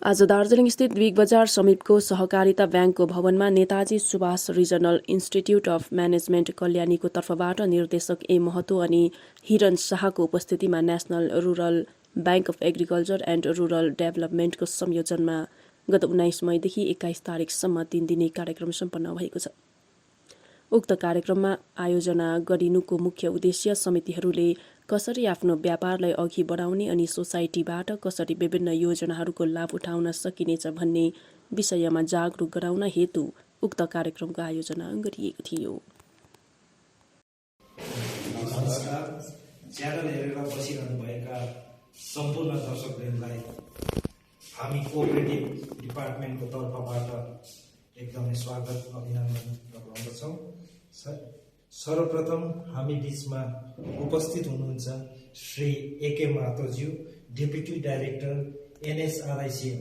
आज दार्जीलिङ स्थित बिग बजार समिपको सहकारिता ब्याङ्कको भवनमा Netaji Subhash regional institute of management कल्याणीको तर्फबाट निर्देशक ए महतो अनि हिरन शाहको उपस्थितिमा national rural bank of agriculture and rural डेभलपमेन्टको संयोजनमा गत 19 मईदेखि 21 तारिकसम्म 3 दिने कार्यक्रम सम्पन्न भएको छ। उक्त कार्यक्रममा आयोजना गरिनुको मुख्य उद्देश्य समितिहरूले कसरी आफ्नो व्यापारलाई अघि बढाउने अनि सोसाइटीबाट कसरी विभिन्न योजनाहरूको लाभ उठाउन सकिनेछ भन्ने विषयमा जागरूक गराउन हेतु उक्त कार्यक्रमको आयोजना गरिएको थियो। नमस्कार, च्यानल हेरेर बसिरहनुभएका सम्पूर्ण दर्शकवृन्दलाई हामी कोअपरेटिभ डिपार्टमेन्टको तर्फबाट एकदमै स्वागत अभिनन्दन गर्दछौँ। सर्वप्रथम हामी बीचमा उपस्थित हुनुहुन्छ श्री एके महतोज्यू, डेप्युटी डाइरेक्टर एनएसआरआईसीएम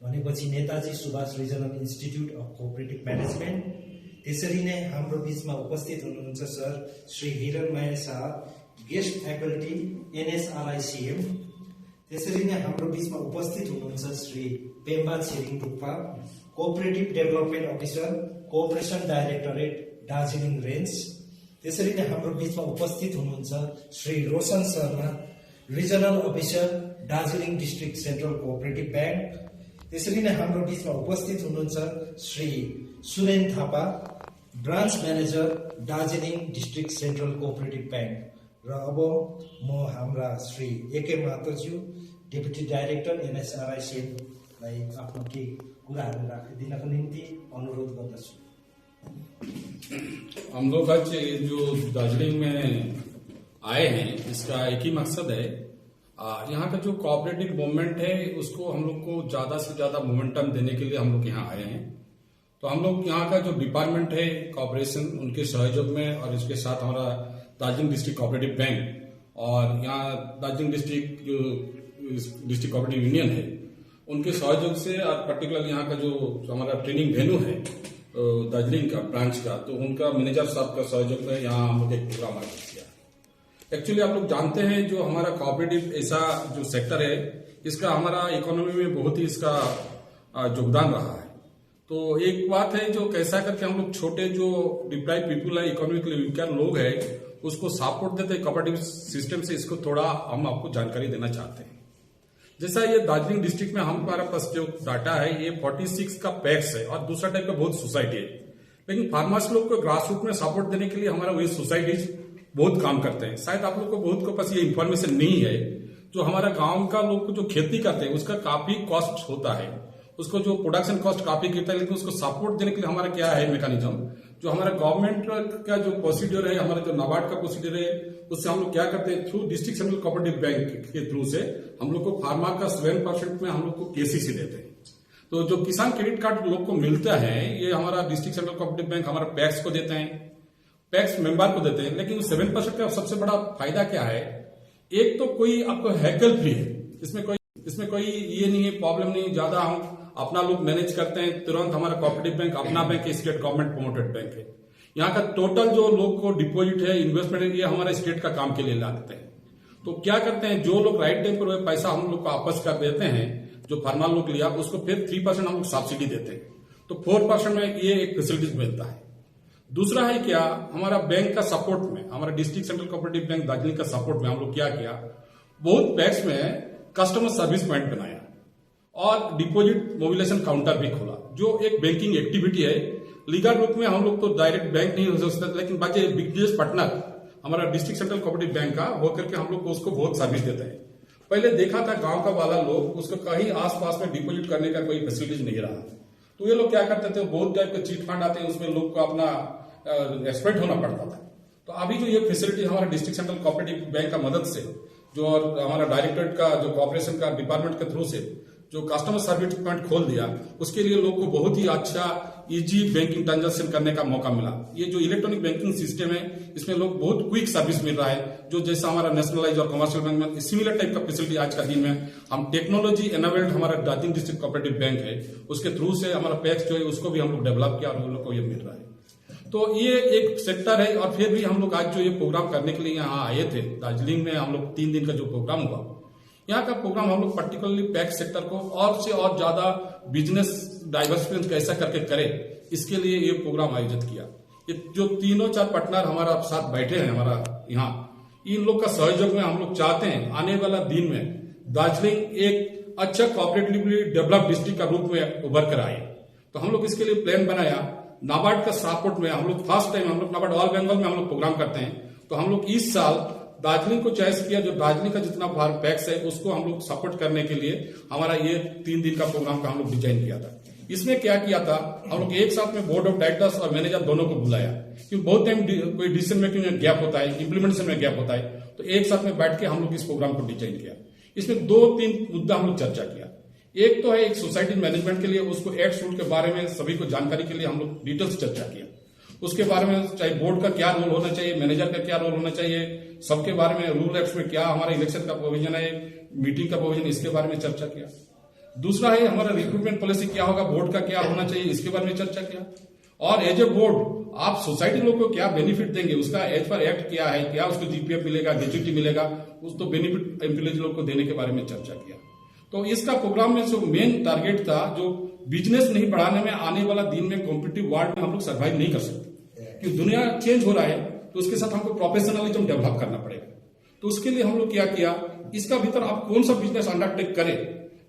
भनेपछि Netaji Subhash regional institute of cooperative management. त्यसरी नै हाम्रो बीचमा उपस्थित हुनुहुन्छ sir Shri Hiranmaya Shah, guest faculty NSRICM. त्यसरी नै हाम्रो बीचमा उपस्थित हुनुहुन्छ Shri Pemba Tshering Dukpa, cooperative development officer, cooperation directorate Darjeeling range. त्यसरी नै हाम्रो बीचमा उपस्थित हुनुहुन्छ Shri Roshan Sharma, regional officer Darjeeling district central cooperative bank. त्यसरी नै हाम्रो बीचमा उपस्थित हुनुहुन्छ Shri Suren Thapa, branch manager Darjeeling district central cooperative bank. र अब म हाम्रा श्री एके महतोज्यू, डेप्युटी डाइरेक्टर एनएसआरआईसीएमलाई आफ्नो केही कुराहरू राखिदिनको निम्ति अनुरोध गर्दछु। हम लोग आज जो दार्जिलिंग में आए हैं, इसका एक ही मकसद है, यहाँ का जो कोऑपरेटिव मूवमेंट है उसको हम लोग को ज्यादा से ज्यादा मोमेंटम देने के लिए हम लोग यहाँ आए हैं। तो हम लोग यहाँ का जो डिपार्टमेंट है कॉर्पोरेशन, उनके सहयोग में और इसके साथ हमारा दार्जिलिंग डिस्ट्रिक्ट कोऑपरेटिव बैंक और यहाँ दार्जिलिंग डिस्ट्रिक्ट जो डिस्ट्रिक्ट कोऑपरेटिव यूनियन है, उनके सहयोग से और पर्टिकुलर यहाँ का जो हमारा ट्रेनिंग वेन्यू है दार्जिलिंग का ब्रांच का, तो उनका मैनेजर साहब का सहयोग में यहाँ हम लोग एक प्रोग्राम आयोजित किया। एक्चुअली आप लोग जानते हैं जो हमारा कोऑपरेटिव ऐसा जो सेक्टर है, इसका हमारा इकोनॉमी में बहुत ही इसका योगदान रहा है। तो एक बात है जो कैसा करके हम लोग छोटे जो डिप्राइव पीपुल है, इकोनॉमिकली वीकर लोग है, उसको सपोर्ट देते हैं कोऑपरेटिव सिस्टम से। इसको थोड़ा हम आपको जानकारी देना चाहते हैं। जैसा ये दार्जिलिंग डिस्ट्रिक्ट में हमारे पास जो डाटा है, ये 46 का पैक्स है और दूसरा टाइप का बहुत सोसाइटी है। लेकिन फार्मर्स लोग को ग्रास रूट में सपोर्ट देने के लिए हमारा वही सोसाइटीज बहुत काम करते हैं। शायद आप लोग को बहुत को पास ये इन्फॉर्मेशन नहीं है, जो हमारा गांव का लोग जो खेती करते हैं उसका काफी कॉस्ट होता है, उसको जो प्रोडक्शन कॉस्ट काफी गिरता है। लेकिन उसको सपोर्ट देने के लिए हमारा क्या है मैकेनिज्म, जो हमारा गवर्नमेंट का जो प्रोसीजर है, हमारा जो नाबार्ड का प्रोसीजर है, उससे हम लोग क्या करते हैं, through district central cooperative bank के थ्रू से हम लोग को फार्मर का 7% में हम लोग को केसीसी देते हैं। तो जो किसान क्रेडिट कार्ड लोग को मिलता है, ये हमारा डिस्ट्रिक्ट सेंट्रल कोऑपरेटिव बैंक हमारा पैक्स को देते हैं, पैक्स मेंबर को देते हैं। लेकिन 7% का सबसे बड़ा फायदा क्या है, एक तो कोई आपको हैकल फ्री है, इसमें कोई ये नहीं है, प्रॉब्लम नहीं, ज्यादा हम अपना लोग मैनेज करते हैं। तुरंत हमारा कोऑपरेटिव बैंक अपना बैंक है, स्टेट गवर्नमेंट प्रोमोटेड बैंक है। यहाँ का टोटल जो लोग को डिपॉजिट है, इन्वेस्टमेंट है, ये हमारे स्टेट का काम के लिए लाते हैं। तो क्या करते हैं, जो लोग राइट टाइम पर पैसा हम लोग को वापस कर देते हैं, जो फार्मर लोग लिया, उसको फिर 3% हम लोग सब्सिडी देते हैं। तो 4% में ये एक फैसिलिटीज मिलता है। दूसरा है क्या, हमारा बैंक का सपोर्ट में, हमारा district central cooperative bank Darjeeling का सपोर्ट में हम लोग क्या किया, बहुत बैंक्स में कस्टमर सर्विस पॉइंट बनाया और डिपॉजिट मोबिलाइजेशन काउंटर भी खोला, जो एक बैंकिंग एक्टिविटी है। लीगल रूप में हम लोग तो डायरेक्ट बैंक नहीं हो सकता, लेकिन बाकी बिजनेस पार्टनर हमारा डिस्ट्रिक्ट सेंट्रल कोऑपरेटिव बैंक का होकर के हम लोग को उसको बहुत सर्विस देते हैं। पहले देखा था गांव का वाला लोग, उसको कहीं आसपास में डिपॉजिट करने का कोई फैसिलिटीज नहीं रहा। तो ये लोग क्या करते थे, बहुत टाइप के चीट फंड आते हैं, उसमें लोग को अपना एक्सपर्ट होना पड़ता था। तो अभी जो ये फैसिलिटी हमारा डिस्ट्रिक्ट सेंट्रल कोऑपरेटिव बैंक का मदद से, जो और हमारा डायरेक्टरेट का जो कॉर्पोरेशन का डिपार्टमेंट के थ्रू से जो कस्टमर सर्विस पॉइंट खोल दिया, उसके लिए लोग को बहुत ही अच्छा इजी बैंकिंग ट्रांजैक्शन करने का मौका मिला। ये जो इलेक्ट्रॉनिक बैंकिंग सिस्टम है, इसमें लोग बहुत क्विक सर्विस मिल रहा है, जो जैसा हमारा नेशनलाइज और कमर्शियल बैंक में सिमिलर टाइप का फैसिलिटी आज का दिन में हम टेक्नोलॉजी एनेबल्ड हमारा दार्जिलिंग डिस्ट्रिक्ट कोऑपरेटिव बैंक है, उसके थ्रू से हमारा पैक्स जो है उसको भी हम लोग डेवलप किया और उन लोग को ये मिल रहा है। तो ये एक सेक्टर है। और फिर भी हम लोग आज जो ये प्रोग्राम करने के लिए यहाँ आए थे दार्जिलिंग में, हम लोग 3 दिन का जो प्रोग्राम हुआ, यहाँ का प्रोग्राम हम लोग पर्टिकुलरली पैक्स सेक्टर को और से और ज्यादा बिजनेस डाइवर्सिफिकेशन कैसा करके करे, इसके लिए ये प्रोग्राम आयोजित किया। ये जो 3-4 पार्टनर हमारा साथ बैठे हैं हमारा यहाँ, इन लोग का सहयोग में हम लोग चाहते हैं आने वाला दिन में दार्जिलिंग एक अच्छा कोऑपरेटिवली डेवलप डिस्ट्रिक्ट का रूप में उभर कर आए। तो हम लोग इसके लिए प्लान बनाया। नाबार्ड का सपोर्ट में हम लोग फर्स्ट टाइम, हम लोग नाबार्ड ऑल बंगाल में हम लोग प्रोग्राम करते हैं, तो हम लोग इस साल दार्जिलिंग को चॉइस किया। जो दार्जिलिंग का जितना पैक्स है उसको हम लोग सपोर्ट करने के लिए हमारा ये 3 दिन का प्रोग्राम का हम लोग डिजाइन किया था। इसमें क्या किया था, हम लोग एक साथ में बोर्ड ऑफ डायरेक्टर्स और मैनेजर दोनों को बुलाया, क्योंकि बहुत टाइम कोई डिसीजन मेकिंग में गैप होता है, इंप्लीमेंटेशन में गैप होता है, तो एक साथ में बैठ के हम लोग इस प्रोग्राम को डिजाइन किया। इसमें 2-3 मुद्दा हम लोग चर्चा किया। एक तो है एक सोसाइटी मैनेजमेंट के लिए, उसको एक्ट रूल के बारे में सभी को जानकारी के लिए हम लोग डिटेल्स चर्चा किया। उसके बारे में चाहे बोर्ड का क्या रोल होना चाहिए, मैनेजर का क्या रोल होना चाहिए, सबके बारे में रूल एक्ट में क्या हमारा इलेक्शन का प्रोविजन है, मीटिंग का प्रोविजन, इसके बारे में चर्चा किया। दूसरा है हमारा रिक्रूटमेंट पॉलिसी क्या होगा, बोर्ड का क्या होना चाहिए, इसके बारे में चर्चा किया। और एज ए बोर्ड आप सोसाइटी लोग को क्या बेनिफिट देंगे, उसका एज पर एक्ट क्या है, क्या उसको जीपीएफ मिलेगा, ग्रेच्युटी मिलेगा, उस तो बेनिफिट एम्प्लॉयज लोग को देने के बारे में चर्चा किया। तो इसका प्रोग्राम में जो मेन टारगेट था, जो बिजनेस नहीं बढ़ाने में आने वाला दिन में कॉम्पिटिटिव वर्ल्ड में हम लोग सर्वाइव नहीं कर सकते, क्योंकि दुनिया चेंज हो रहा है, तो उसके साथ हमको प्रोफेशनलिज्म डेवलप करना पड़ेगा। तो उसके लिए हम लोग क्या किया, इसका भीतर आप कौन सा बिजनेस अंडरटेक करें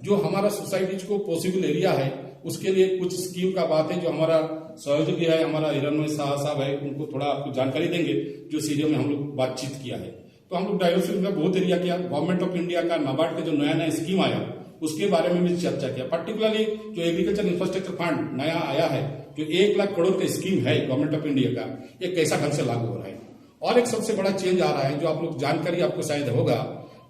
जो हमारा सोसाइटीज को पॉसिबल एरिया है, उसके लिए कुछ स्कीम का बात है जो हमारा सहयोगी है, हमारा हिरणमय शाह साहब है, उनको थोड़ा आपको जानकारी देंगे जो सीरियो में हम लोग बातचीत किया है। तो हम लोग डाइवर्सिफिकेशन का बहुत एरिया किया। गवर्नमेंट ऑफ इंडिया का नाबार्ड का जो नया नया स्कीम आया उसके बारे में भी चर्चा किया। पर्टिकुलरली जो एग्रीकल्चर इंफ्रास्ट्रक्चर फंड नया आया है, जो 1 लाख करोड़ का स्कीम है गवर्नमेंट ऑफ इंडिया का, ये कैसा ढंग से लागू हो रहा है। और एक सबसे बड़ा चेंज आ रहा है जो आप लोग जानकारी आपको शायद होगा,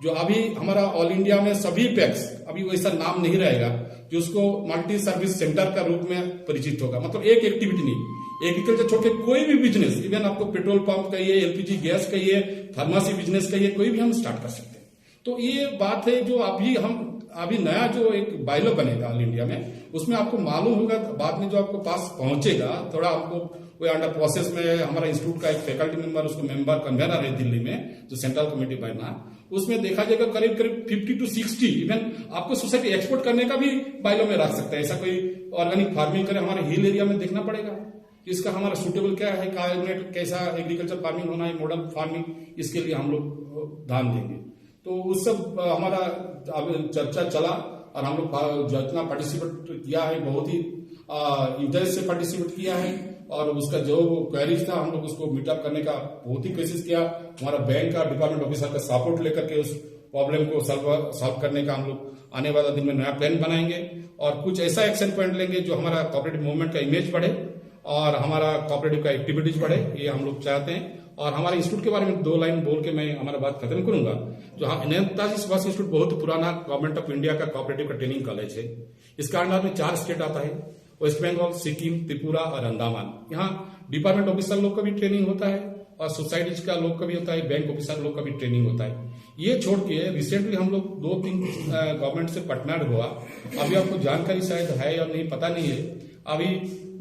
जो अभी हमारा ऑल इंडिया में सभी पैक्स अभी वैसा नाम नहीं रहेगा, जो उसको मल्टी सर्विस सेंटर का रूप में परिचित होगा। मतलब एक एक्टिविटी नहीं, एग्रीकल्चर छोड़ के कोई भी बिजनेस, इवन आपको पेट्रोल पंप कहिए, एलपीजी गैस कहिए, फार्मेसी बिजनेस कहिए, कोई भी हम स्टार्ट कर सकते हैं। तो ये बात है जो अभी नया जो एक बायलॉ बनेगा ऑल इंडिया में, उसमें आपको मालूम होगा, बाद में जो आपको पास पहुंचेगा, थोड़ा आपको वो अंडर प्रोसेस में हमारा इंस्टीट्यूट का एक फैकल्टी मेंबर, उसको मेंबर कन्वेनर है दिल्ली में, जो सेंट्रल कमेटी बना, उसमें देखा जाएगा करीब 50 to 60 इवन आपको सोसाइटी एक्सपोर्ट करने का भी बायलॉ में रख सकता है। ऐसा कोई ऑर्गेनिक फार्मिंग करे, हमारे हिल एरिया में देखना पड़ेगा इसका हमारा सूटेबल क्या है, क्लाइमेट कैसा एग्रीकल्चर फार्मिंग होना है, मॉडल फार्मिंग, इसके लिए हम लोग ध्यान देंगे। तो उस सब हमारा चर्चा चला और हम लोग जितना पार्टिसिपेट किया है बहुत ही इंटरेस्ट से पार्टिसिपेट किया है, और उसका जो क्वेरीज था हम लोग उसको मीटअप करने का बहुत ही कोशिश किया। हमारा बैंक का डिपार्टमेंट ऑफिसर का सपोर्ट लेकर के उस प्रॉब्लम को सॉल्व करने का हम लोग आने वाला दिन में नया प्लान बनाएंगे, और कुछ ऐसा एक्शन पॉइंट लेंगे जो हमारा कोऑपरेटिव मूवमेंट का इमेज बढ़े और हमारा कोऑपरेटिव का एक्टिविटीज बढ़े, ये हम लोग चाहते हैं। और हमारे इंस्टीट्यूट के बारे में 2 लाइन बोल के मैं हमारा बात खत्म करूंगा। जो नेताजी सुभाष इंस्टीट्यूट बहुत पुराना गवर्नमेंट ऑफ इंडिया का कोऑपरेटिव का ट्रेनिंग कॉलेज है। इसका अंडर में 4 स्टेट आता है, वेस्ट बंगाल, सिक्किम, त्रिपुरा और अंडमान। यहाँ डिपार्टमेंट ऑफिसर लोग का भी ट्रेनिंग होता है और सोसाइटीज का लोग का भी होता है, बैंक ऑफिसर लोग का भी ट्रेनिंग होता है। ये छोड़ के रिसेंटली हम लोग 2-3 गवर्नमेंट से पार्टनर हुआ। अभी आपको जानकारी शायद है या नहीं पता नहीं है, अभी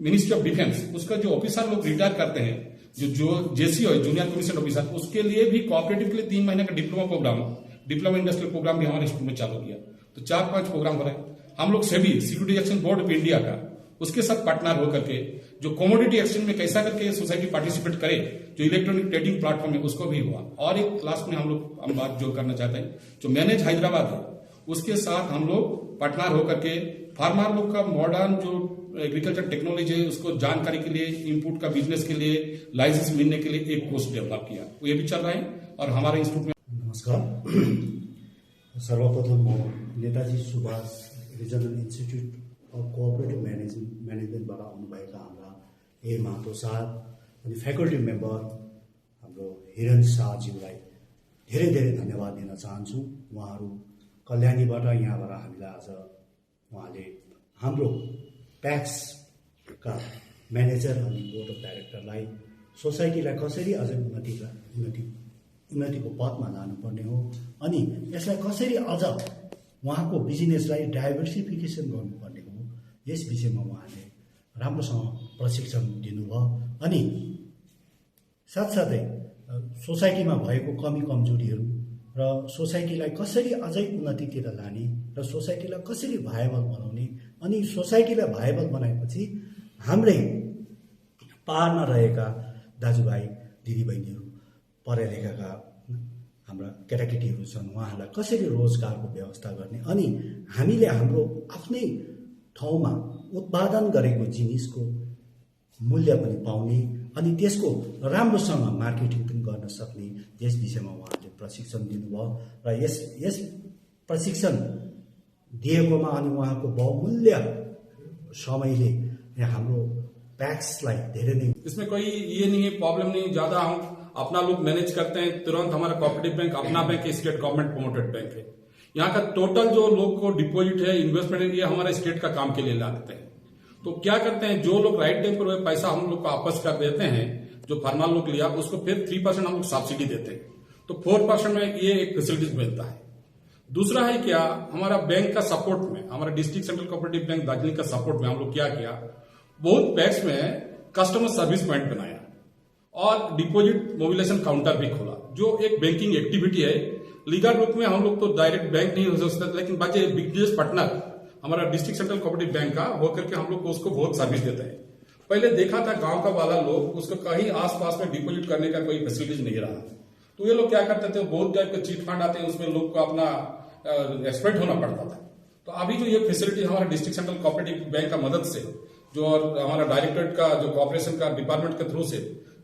मिनिस्ट्री ऑफ डिफेंस उसका जो ऑफिसर लोग रिटायर करते हैं, जो जेसी है जूनियर कमीशन ऑफिसर, उसके लिए भी कोऑपरेटिव के लिए 3 महीने का डिप्लोमा इंडस्ट्रियल प्रोग्राम भी हमारे स्कूल में चालू किया। तो 4-5 प्रोग्राम हो रहे हैं। हम लोग SEBI security exchange board of India का उसके साथ पार्टनर होकर के जो कमोडिटी एक्सचेंज में कैसा करके सोसाइटी पार्टिसिपेट करे, जो इलेक्ट्रॉनिक ट्रेडिंग प्लेटफॉर्म है उसको भी हुआ। और एक लास्ट में हम बात जो करना चाहते हैं, जो मैनेज हैदराबाद है उसके साथ हम लोग पार्टनर होकर के फार्मर लोग का मॉडर्न जो एग्रीकल्चर टेक्नोलॉजी है उसको जानकारी के लिए, इनपुट का बिजनेस के लिए, लाइसेंस मिलने के लिए एक कोर्स डेवलप किया, ये भी चल रहा है। और हमारे इंस्टीट्यूट में नमस्कार, सर्वप्रथम म Netaji Subhash regional institute of cooperative म्यानेजमेन्टबाट आउनुभएका हाम्रा ए महतो साहब अनि फ्याकल्टी मेम्बर हाम्रो हिरण शाहज्यूलाई धेरै धेरै धन्यवाद दिन चाहन्छु। उहाँहरू कल्याणीबाट यहाँबाट हामीलाई आज उहाँले हाम्रो प्याक्सका म्यानेजर अनि बोर्ड अफ डाइरेक्टरलाई सोसाइटीलाई कसरी अझ उन्नतिको पथमा लानुपर्ने हो अनि यसलाई कसरी अझ उहाँको बिजनेसलाई डाइभर्सिफिकेसन गर्नुपर्ने हो, यस विषयमा उहाँले राम्रोसँग प्रशिक्षण दिनुभयो। अनि साथसाथै सोसाइटीमा भएको कमी कमजोरीहरू र र सोसाइटीलाई कसरी अझै उन्नतितिर लाने र सोसाइटीलाई कसरी भायबल बनाउने, अनि सोसाइटीलाई भायबल बनाएपछि हाम्रै पारमा रहेका दाजुभाइ दिदीबहिनीहरू, पढा लेखाका हाम्रा केटाकेटीहरू छन्, उहाँहरूलाई कसरी रोजगारको व्यवस्था गर्ने, अनि हामीले हाम्रो आफ्नै ठाउँमा उत्पादन गरेको जिनिसको मूल्य पनि पाउने अनि त्यसको राम्रोसँग मार्केटिङ पनि गर्न सक्ने, यस विषयमा उहाँहरूले प्रशिक्षण दिनुभयो। र यस प्रशिक्षण दिएकोमा अनि उहाँको बहुमूल्य समयले हाम्रो पैक्सलाई धेरै नै, इसमें कोई ये नहीं है, प्रॉब्लम नहीं, ज्यादा हम अपना लोग मैनेज करते हैं। तुरंत हमारा कोऑपरेटिव बैंक अपना बैंक है, स्टेट गवर्नमेंट प्रोमोटेड बैंक है। यहाँ का टोटल जो लोग को डिपॉजिट है, इन्वेस्टमेंट है, ये हमारे स्टेट का काम के लिए लाते हैं। तो क्या करते हैं, जो लोग राइट टाइम पर पैसा हम लोग को वापस कर देते हैं, जो फार्मर लोग लिया उसको फिर 3% हम लोग सब्सिडी देते हैं, तो 4% में ये एक फैसिलिटीज मिलता है। दूसरा है क्या, हमारा बैंक का सपोर्ट में, हमारा district central cooperative bank Darjeeling का सपोर्ट में हम लोग क्या किया, बहुत बैंक्स में कस्टमर सर्विस पॉइंट बनाया और डिपॉजिट मोबिलाइजेशन काउंटर भी खोला, जो एक बैंकिंग एक्टिविटी है। लीगल रूप में हम लोग तो डायरेक्ट बैंक नहीं हो सकते, लेकिन बाकी बिजनेस पार्टनर हमारा डिस्ट्रिक्ट सेंट्रल कोऑपरेटिव बैंक का होकर के हम लोग को उसको बहुत सर्विस देते हैं। पहले देखा था गांव का वाला लोग उसको कहीं आसपास में डिपॉजिट करने का कोई फैसिलिटीज नहीं रहा, तो ये लोग क्या करते थे, बहुत टाइप के चीट फंड आते हैं, उसमें लोग को अपना एक्सपर्ट होना पड़ता था। तो अभी जो ये फैसिलिटी हमारा डिस्ट्रिक्ट सेंट्रल कोऑपरेटिव बैंक का मदद से, जो और हमारा डायरेक्टरेट का जो कॉर्पोरेशन का डिपार्टमेंट के थ्रू से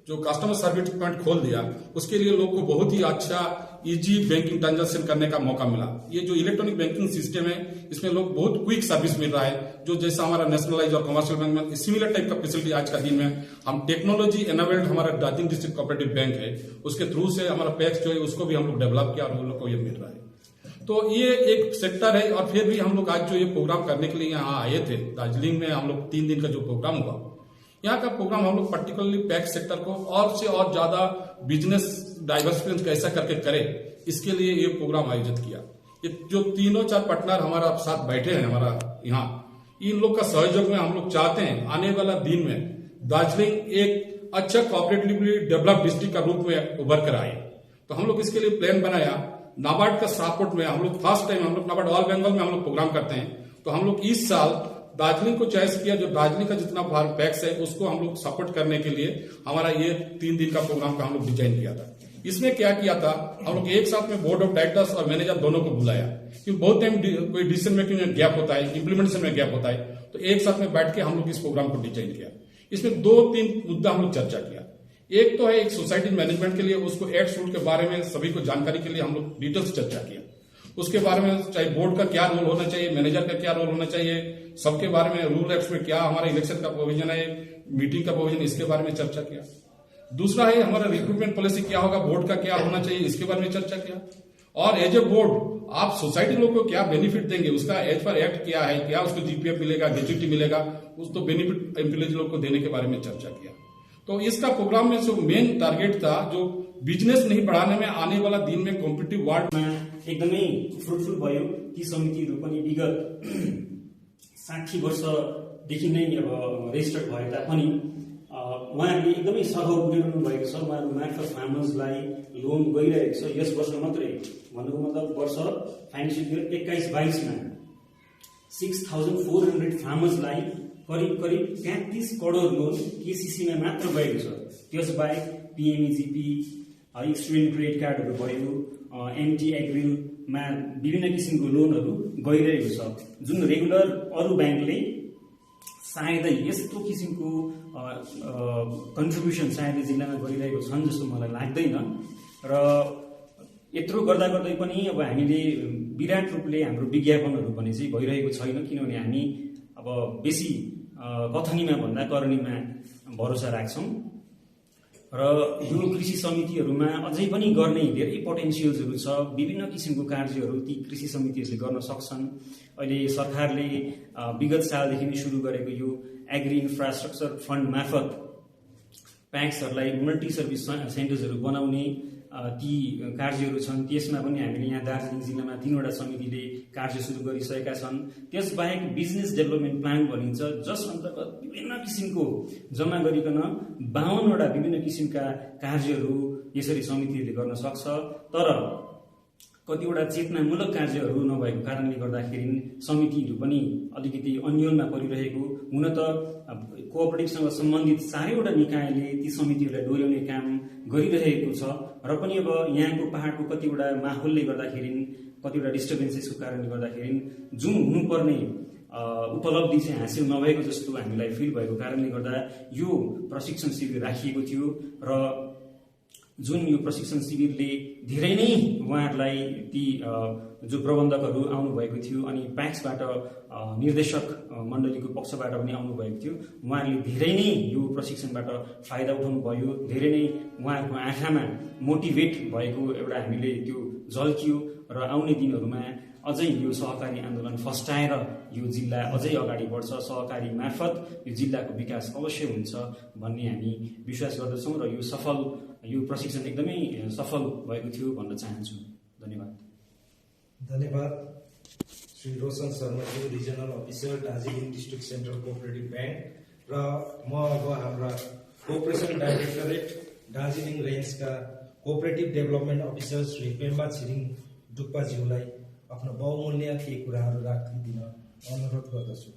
जो कस्टमर सर्विस पॉइंट खोल दिया, उसके लिए लोग को बहुत ही अच्छा इजी बैंकिंग ट्रांजैक्शन करने का मौका मिला। ये जो इलेक्ट्रॉनिक बैंकिंग सिस्टम है, इसमें लोग बहुत क्विक सर्विस मिल रहा है, जो जैसा हमारा नेशनलाइज और कमर्शियल बैंक में सिमिलर टाइप का फैसिलिटी आज का दिन में हम टेक्नोलॉजी एनेबल्ड हमारा दार्जिलिंग डिस्ट्रिक्ट कोऑपरेटिव बैंक है, उसके थ्रू से हमारा पैक्स जो है उसको भी हम लोग डेवलप किया और उन लोग को ये मिल रहा है। तो ये एक सेक्टर है। और फिर भी हम लोग आज जो ये प्रोग्राम करने के लिए यहाँ आए थे दार्जिलिंग में, हम लोग 3 दिन का जो प्रोग्राम हुआ, यहाँ का प्रोग्राम हम लोग पर्टिकुलरली पैक्स सेक्टर को और से और ज्यादा बिजनेस डाइवर्सिफिकेशन कैसा करके करें, इसके लिए ये प्रोग्राम आयोजित किया। ये जो 3-4 पार्टनर हमारा साथ बैठे हैं हमारा यहाँ, इन लोग का सहयोग में हम लोग चाहते हैं आने वाला दिन में दार्जिलिंग एक अच्छा कोऑपरेटिवली डेवलप डिस्ट्रिक्ट का रूप में उभर कर आए। तो हम लोग इसके लिए प्लान बनाया। नाबार्ड का सपोर्ट में हम लोग फर्स्ट टाइम हम लोग नाबार्ड ऑल बंगाल में हम लोग प्रोग्राम करते हैं, तो हम लोग इस साल दार्जिलिंग को चॉइस किया। जो दार्जिलिंग का जितना पैक्स है उसको हम लोग सपोर्ट करने के लिए हमारा ये 3 दिन का प्रोग्राम का हम लोग डिजाइन किया था। इसमें क्या किया था, हम लोग एक साथ में बोर्ड ऑफ डायरेक्टर्स और मैनेजर दोनों को बुलाया, क्योंकि बहुत टाइम कोई डिसीजन मेकिंग में गैप होता है, इंप्लीमेंटेशन में गैप होता है, तो एक साथ में बैठ के हम लोग इस प्रोग्राम को डिजाइन किया। इसमें 2-3 मुद्दा हम लोग चर्चा किया। एक तो है एक सोसाइटी मैनेजमेंट के लिए, उसको एक्ट रूल के बारे में सभी को जानकारी के लिए हम लोग डिटेल्स चर्चा किया। उसके बारे में चाहे बोर्ड का क्या रोल होना चाहिए, मैनेजर का क्या रोल होना चाहिए, सबके बारे में रूल एक्ट में क्या हमारा इलेक्शन का प्रोविजन है, मीटिंग का प्रोविजन, इसके बारे में चर्चा किया। दूसरा है हमारा रिक्रूटमेंट पॉलिसी क्या होगा, बोर्ड का क्या होना चाहिए, इसके बारे में चर्चा किया। और एज ए बोर्ड आप सोसाइटी लोग को क्या बेनिफिट देंगे, उसका एज पर एक्ट क्या है, क्या उसको जीपीएफ मिलेगा, ग्रेच्युटी मिलेगा, उसको बेनिफिट एम्प्लॉयज लोग को देने के बारे में चर्चा किया। तो इसका प्रोग्राम में जो मेन टार्गेट था, जो बिजनेस नहीं बढ़ाने में, आने वाला दिन में कॉम्पिटिटिभ वर्ल्डमा एकदमै फ्रुटफुल भयो। ती समितिहरू पनि विगत 60 वर्षदेखि नै अब रेजिस्टर्ड भए तापनि उहाँहरूले एकदमै सघाउ पुर्याउनु भएको छ। उहाँहरू मार्फत फार्मर्सलाई लोन गइरहेको छ। यस वर्ष मात्रै भन्नुको मतलब वर्ष फाइनेन्सियल इयर 21-22 मा 6400 फार्मर्सलाई करिब 33 करोड लोन केसीसी मा मात्र गएको छ। त्यसबाहेक पीएमईजीपी, स्टुडेन्ट क्रेडिट कार्डहरू भयो, एमटी एग्रीमा विभिन्न किसिमको लोनहरू गइरहेको छ, जुन रेगुलर अरू ब्याङ्कले सायदै यस्तो किसिमको कन्ट्रिब्युसन सायदै जिल्लामा गरिरहेको छन् जस्तो मलाई लाग्दैन। र यत्रो गर्दा गर्दै पनि अब हामीले विराट रूपले हाम्रो विज्ञापनहरू भने चाहिँ भइरहेको छैन, किनभने हामी अब बेसी कथनीमा भन्दा करणीमा भरोसा राख्छौँ। र यो कृषि समितिहरूमा अझै पनि गर्ने धेरै पोटेन्सियल्सहरू छ। विभिन्न किसिमको कार्यहरू ती कृषि समितिहरूले गर्न सक्छन्। अहिले सरकारले विगत सालदेखि नै सुरु गरेको यो एग्री इन्फ्रास्ट्रक्चर फन्ड मार्फत प्याक्सहरूलाई मल्टी सर्भिस सेन्टर्सहरू बनाउने ती कार्यहरू छन्। त्यसमा पनि हामीले यहाँ दार्जिलिङ जिल्लामा 3वटा समितिले कार्य सुरु गरिसकेका छन्। त्यसबाहेक बिजनेस डेभलपमेन्ट प्लान भनिन्छ, जस अन्तर्गत विभिन्न किसिमको जम्मा गरिकन 52वटा विभिन्न किसिमका कार्यहरू यसरी समितिहरूले गर्न सक्छ। तर कतिवटा चेतनामूलक कार्यहरू नभएको कारणले गर्दाखेरि समितिहरू पनि अलिकति अन्योलमा परिरहेको, हुन त कोअपरेटिभसँग सम्बन्धित चारैवटा निकायले ती समितिहरूलाई डोर्याउने काम गरिरहेको छ र पनि अब यहाँको पहाडको कतिवटा माहौलले गर्दाखेरि, कतिवटा डिस्टर्बेन्सेसको कारणले गर्दाखेरि जुन हुनुपर्ने उपलब्धि चाहिँ हासिल नभएको जस्तो हामीलाई फिल भएको कारणले गर्दा यो प्रशिक्षण शिविर राखिएको थियो र जुन यो प्रशिक्षण शिविरले धेरै नै उहाँहरूलाई ती जो प्रबन्धकहरू आउनुभएको थियो अनि प्याक्सबाट निर्देशक मण्डलीको पक्षबाट पनि आउनुभएको थियो, उहाँहरूले धेरै नै यो प्रशिक्षणबाट फाइदा उठाउनु भयो, धेरै नै उहाँहरूको आँखामा मोटिभेट भएको एउटा हामीले त्यो झल्कियो र आउने दिनहरूमा अझै यो सहकारी आन्दोलन फस्टाएर यो जिल्ला अझै अगाडि बढ्छ, सहकारी मार्फत यो जिल्लाको विकास अवश्य हुन्छ भन्ने हामी विश्वास गर्दछौँ र यो प्रशिक्षण एकदमै सफल भएको थियो भन्न चाहन्छु। धन्यवाद। धन्यवाद श्री रोशन शर्माज्यू, regional officer Darjeeling district central cooperative bank, र म अब हाम्रा कोअपरेसन डाइरेक्टरेट दार्जिलिङ रेन्जका cooperative development officer Shri Pemba Tshering डुक्पाज्यूलाई आफ्नो बहुमूल्य केही कुराहरू राखिदिन अनुरोध गर्दछु।